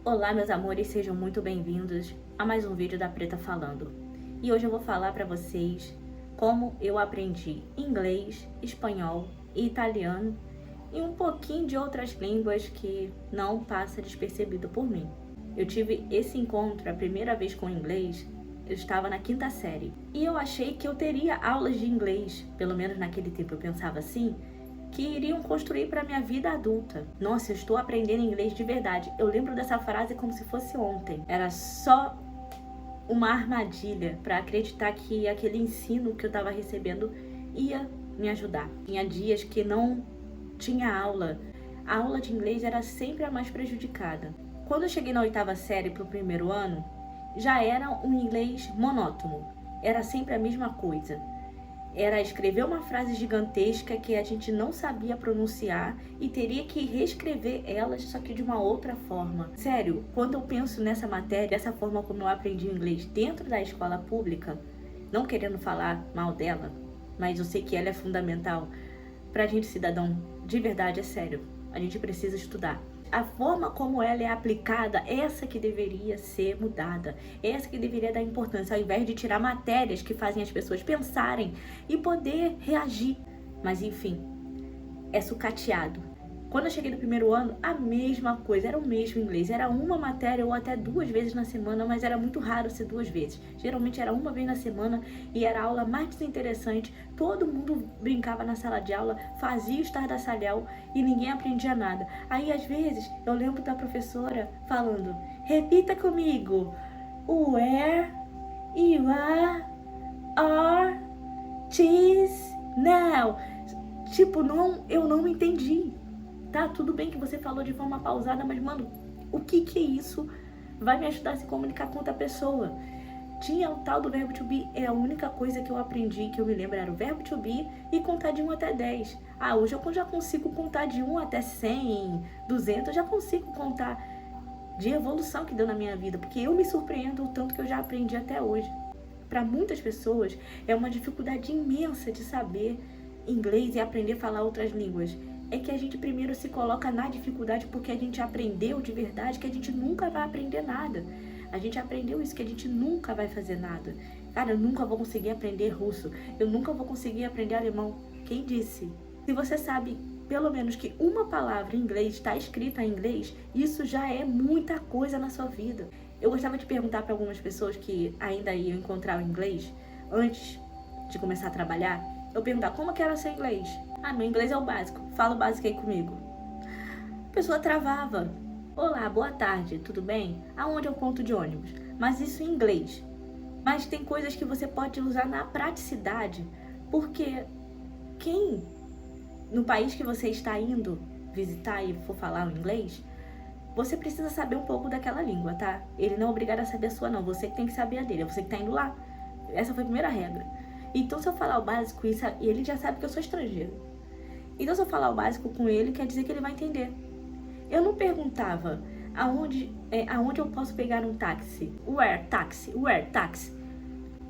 Olá, meus amores, sejam muito bem-vindos a mais um vídeo da Preta Falando. E hoje eu vou falar para vocês como eu aprendi inglês, espanhol e italiano e um pouquinho de outras línguas que não passa despercebido por mim. Eu tive esse encontro a primeira vez com o inglês, eu estava na 5ª série e eu achei que eu teria aulas de inglês, pelo menos naquele tempo eu pensava assim, que iriam construir para minha vida adulta. Nossa, eu estou aprendendo inglês de verdade. Eu lembro dessa frase como se fosse ontem. Era só uma armadilha para acreditar que aquele ensino que eu estava recebendo ia me ajudar. Tinha dias que não tinha aula. A aula de inglês era sempre a mais prejudicada. Quando eu cheguei na 8ª série para o primeiro ano, já era um inglês monótono. Era sempre a mesma coisa. Era escrever uma frase gigantesca que a gente não sabia pronunciar e teria que reescrever elas, só que de uma outra forma. Sério, quando eu penso nessa matéria, dessa forma como eu aprendi o inglês dentro da escola pública, não querendo falar mal dela, mas eu sei que ela é fundamental pra gente, cidadão, de verdade, é sério. A gente precisa estudar. A forma como ela é aplicada, essa que deveria ser mudada, essa que deveria dar importância, ao invés de tirar matérias que fazem as pessoas pensarem e poder reagir. Mas enfim, é sucateado. Quando eu cheguei no primeiro ano, a mesma coisa, era o mesmo inglês, era uma matéria ou até 2 vezes na semana, mas era muito raro ser 2 vezes. Geralmente era uma vez na semana e era a aula mais desinteressante, todo mundo brincava na sala de aula, fazia o estardalhaço e ninguém aprendia nada. Aí às vezes eu lembro da professora falando, repita comigo, where you are cheese now. Tipo, não, eu não entendi. Tá, tudo bem que você falou de forma pausada, mas, mano, o que é isso? Vai me ajudar a se comunicar com outra pessoa. Tinha o tal do verbo to be, é a única coisa que eu aprendi, que eu me lembro, era o verbo to be e contar de 1 até 10. Ah, hoje eu já consigo contar de 1 até 100, 200, eu já consigo contar de evolução que deu na minha vida, porque eu me surpreendo o tanto que eu já aprendi até hoje. Para muitas pessoas, é uma dificuldade imensa de saber inglês e aprender a falar outras línguas. É que a gente primeiro se coloca na dificuldade porque a gente aprendeu de verdade que a gente nunca vai aprender nada. A gente aprendeu isso, que a gente nunca vai fazer nada. Cara, eu nunca vou conseguir aprender russo. Eu nunca vou conseguir aprender alemão. Quem disse? Se você sabe pelo menos que uma palavra em inglês está escrita em inglês, isso já é muita coisa na sua vida. Eu gostava de perguntar para algumas pessoas que ainda iam encontrar o inglês antes de começar a trabalhar. Eu perguntar como que era seu inglês. Ah, meu inglês é o básico. Fala o básico aí comigo. A pessoa travava. Olá, boa tarde, tudo bem? Aonde é o ponto de ônibus? Mas isso em inglês. Mas tem coisas que você pode usar na praticidade, porque quem no país que você está indo visitar e for falar o inglês, você precisa saber um pouco daquela língua, tá? Ele não é obrigado a saber a sua, não. Você que tem que saber a dele. É você que está indo lá. Essa foi a primeira regra. Então, se eu falar o básico, ele já sabe que eu sou estrangeiro. Então, se eu falar o básico com ele, quer dizer que ele vai entender. Eu não perguntava aonde eu posso pegar um táxi. Where taxi.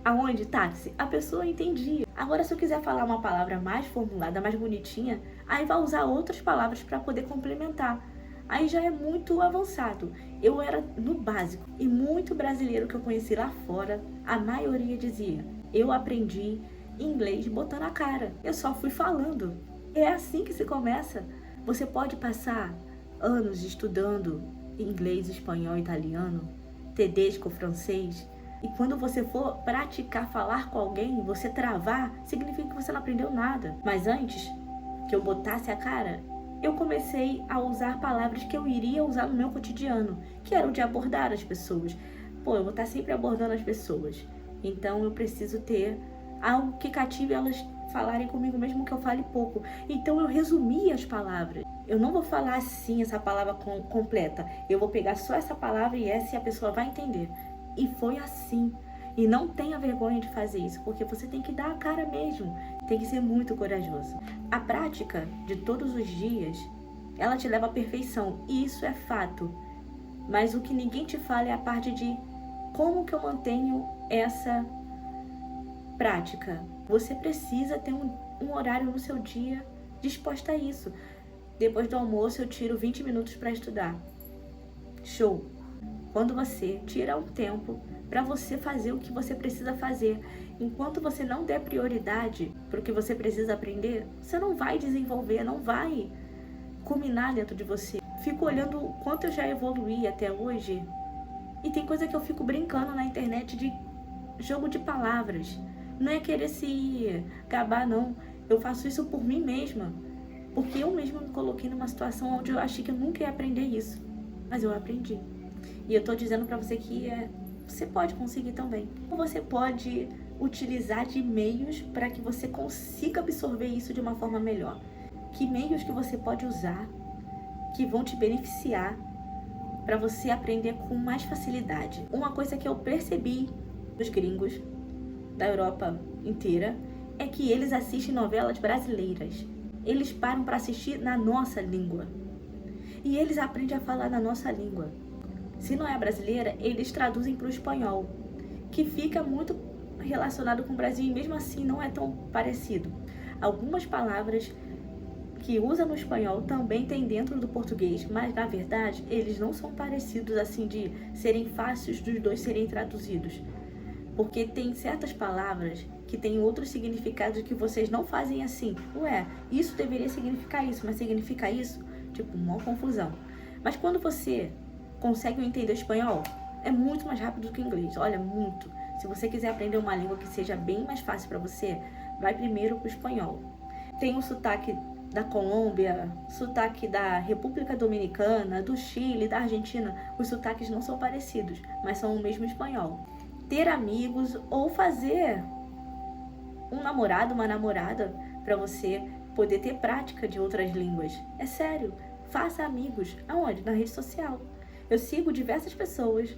Aonde táxi? A pessoa entendia. Agora, se eu quiser falar uma palavra mais formulada, mais bonitinha, aí vai usar outras palavras para poder complementar. Aí já é muito avançado. Eu era no básico. E muito brasileiro que eu conheci lá fora, a maioria dizia, eu aprendi inglês botando a cara. Eu só fui falando. É assim que se começa. Você pode passar anos estudando inglês, espanhol, italiano, tedesco, francês, e quando você for praticar falar com alguém, você travar, significa que você não aprendeu nada. Mas antes que eu botasse a cara, eu comecei a usar palavras que eu iria usar no meu cotidiano, que era o de abordar as pessoas. Pô, eu vou estar sempre abordando as pessoas. Então eu preciso ter algo que cative elas falarem comigo, mesmo que eu fale pouco. Então eu resumi as palavras. Eu não vou falar assim essa palavra completa. Eu vou pegar só essa palavra e essa, e a pessoa vai entender. E foi assim. E não tenha vergonha de fazer isso, porque você tem que dar a cara mesmo. Tem que ser muito corajoso. A prática de todos os dias, ela te leva à perfeição. E isso é fato. Mas o que ninguém te fala é a parte de como que eu mantenho essa prática. Você precisa ter um horário no seu dia disposta a isso. Depois do almoço eu tiro 20 minutos para estudar. Show! quando você tira um tempo para você fazer o que você precisa fazer. Enquanto você não der prioridade para o que você precisa aprender, você não vai desenvolver, não vai culminar dentro de você. Fico olhando o quanto eu já evoluí até hoje, e tem coisa que eu fico brincando na internet de jogo de palavras. Não é querer se gabar, não. Eu faço isso por mim mesma, porque eu mesma me coloquei numa situação onde eu achei que eu nunca ia aprender isso, mas eu aprendi. E eu tô dizendo pra você que você pode conseguir também. Você pode utilizar de meios para que você consiga absorver isso de uma forma melhor. Que meios que você pode usar que vão te beneficiar para você aprender com mais facilidade. Uma coisa que eu percebi dos gringos da Europa inteira é que eles assistem novelas brasileiras. Eles param para assistir na nossa língua. E eles aprendem a falar na nossa língua. Se não é brasileira, eles traduzem para o espanhol, que fica muito relacionado com o Brasil e mesmo assim não é tão parecido. Algumas palavras que usa no espanhol também tem dentro do português, mas na verdade eles não são parecidos assim de serem fáceis dos dois serem traduzidos. Porque tem certas palavras que têm outros significados que vocês não fazem assim. Ué, isso deveria significar isso, mas significa isso? Tipo, uma confusão. Mas quando você consegue entender o espanhol, é muito mais rápido do que o inglês. Olha, muito. Se você quiser aprender uma língua que seja bem mais fácil para você, vai primeiro pro espanhol. Tem o sotaque da Colômbia, sotaque da República Dominicana, do Chile, da Argentina. Os sotaques não são parecidos, mas são o mesmo espanhol. Ter amigos ou fazer um namorado, uma namorada, para você poder ter prática de outras línguas. É sério, faça amigos. Aonde? Na rede social. Eu sigo diversas pessoas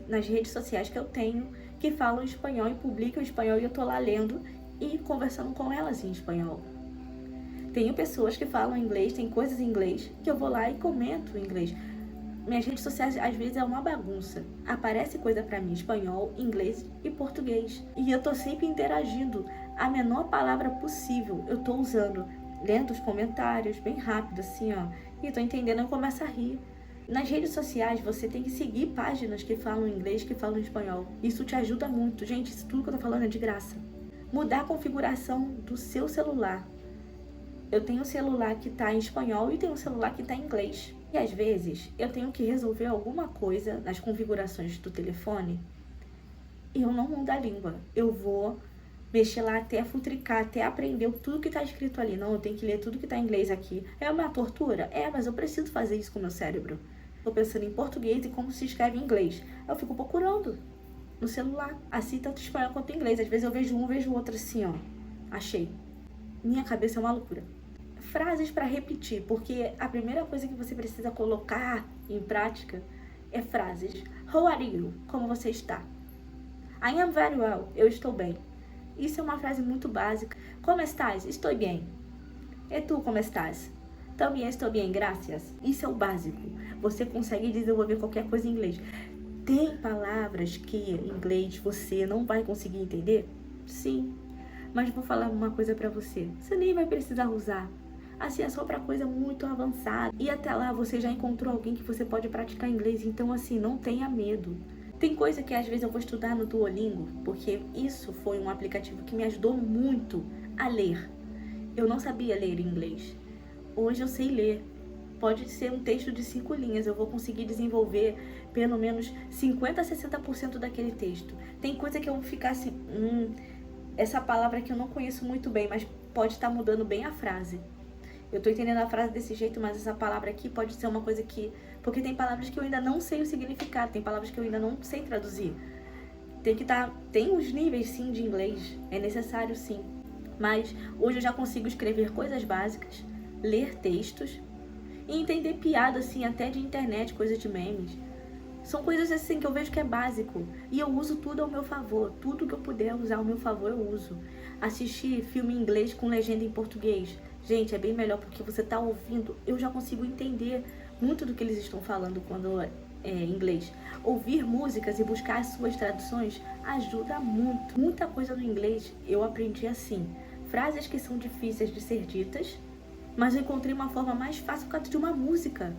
nas redes sociais que eu tenho que falam espanhol e publicam espanhol e eu tô lá lendo e conversando com elas em espanhol. Tenho pessoas que falam inglês, tem coisas em inglês que eu vou lá e comento em inglês. Minhas redes sociais às vezes é uma bagunça. Aparece coisa pra mim em espanhol, inglês e português. E eu tô sempre interagindo. A menor palavra possível eu tô usando, lendo os comentários bem rápido assim, ó. E tô entendendo, eu começo a rir. Nas redes sociais você tem que seguir páginas que falam inglês, que falam espanhol. Isso te ajuda muito. Gente, isso tudo que eu tô falando é de graça. Mudar a configuração do seu celular. Eu tenho um celular que tá em espanhol e tenho um celular que tá em inglês. E às vezes eu tenho que resolver alguma coisa nas configurações do telefone e eu não mudo a língua. Eu vou mexer lá até futricar, até aprender tudo que tá escrito ali. Não, eu tenho que ler tudo que tá em inglês aqui. É uma tortura? É, mas eu preciso fazer isso com o meu cérebro. Tô pensando em português e como se escreve em inglês. Eu fico procurando no celular, assim tanto espanhol quanto inglês. Às vezes eu vejo um, vejo outro assim, ó. Achei. Minha cabeça é uma loucura. Frases para repetir, porque a primeira coisa que você precisa colocar em prática é frases. How are you? Como você está? I am very well. Eu estou bem. Isso é uma frase muito básica. Como estás? Estou bem. E tu, como estás? Também estou bem, graças. Isso é o básico. Você consegue desenvolver qualquer coisa em inglês. Tem palavras que em inglês você não vai conseguir entender? Sim. Mas vou falar uma coisa para você. Você nem vai precisar usar. Assim, é só para coisa muito avançada. E até lá você já encontrou alguém que você pode praticar inglês. Então, assim, não tenha medo. Tem coisa que às vezes eu vou estudar no Duolingo, porque isso foi um aplicativo que me ajudou muito a ler. Eu não sabia ler inglês. Hoje eu sei ler. Pode ser um texto de 5 linhas, eu vou conseguir desenvolver pelo menos 50 a 60% daquele texto. Tem coisa que eu vou ficar assim, essa palavra aqui eu não conheço muito bem, mas pode estar mudando bem a frase. Eu tô entendendo a frase desse jeito, mas essa palavra aqui pode ser uma coisa que... Porque tem palavras que eu ainda não sei o significado, tem palavras que eu ainda não sei traduzir. Tem os níveis, sim, de inglês, é necessário, sim. Mas hoje eu já consigo escrever coisas básicas, ler textos e entender piada, assim, até de internet, coisas de memes. São coisas assim que eu vejo que é básico. E eu uso tudo ao meu favor. Tudo que eu puder usar ao meu favor, eu uso. Assistir filme em inglês com legenda em português. Gente, é bem melhor porque você tá ouvindo. Eu já consigo entender muito do que eles estão falando quando é em inglês. Ouvir músicas e buscar as suas traduções ajuda muito. Muita coisa no inglês eu aprendi assim. Frases que são difíceis de ser ditas, mas eu encontrei uma forma mais fácil por causa de uma música.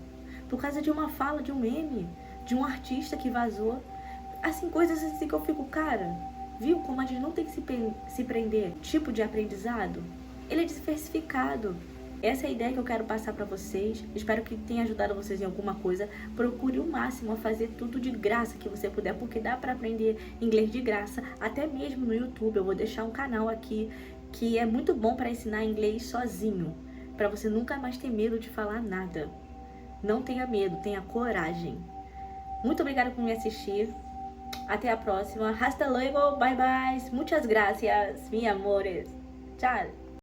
Por causa de uma fala, de um meme. de um artista que vazou. Assim, coisas assim que eu fico, cara, viu como a gente não tem que se prender? Tipo de aprendizado, ele é diversificado. Essa é a ideia que eu quero passar para vocês. Espero que tenha ajudado vocês em alguma coisa. Procure o máximo a fazer tudo de graça que você puder, porque dá para aprender inglês de graça, até mesmo no YouTube. Eu vou deixar um canal aqui que é muito bom para ensinar inglês sozinho, para você nunca mais ter medo de falar nada. Não tenha medo, tenha coragem. Muito obrigada por me assistir. Até a próxima. Hasta luego, bye bye. Muchas gracias, mi amores. Tchau.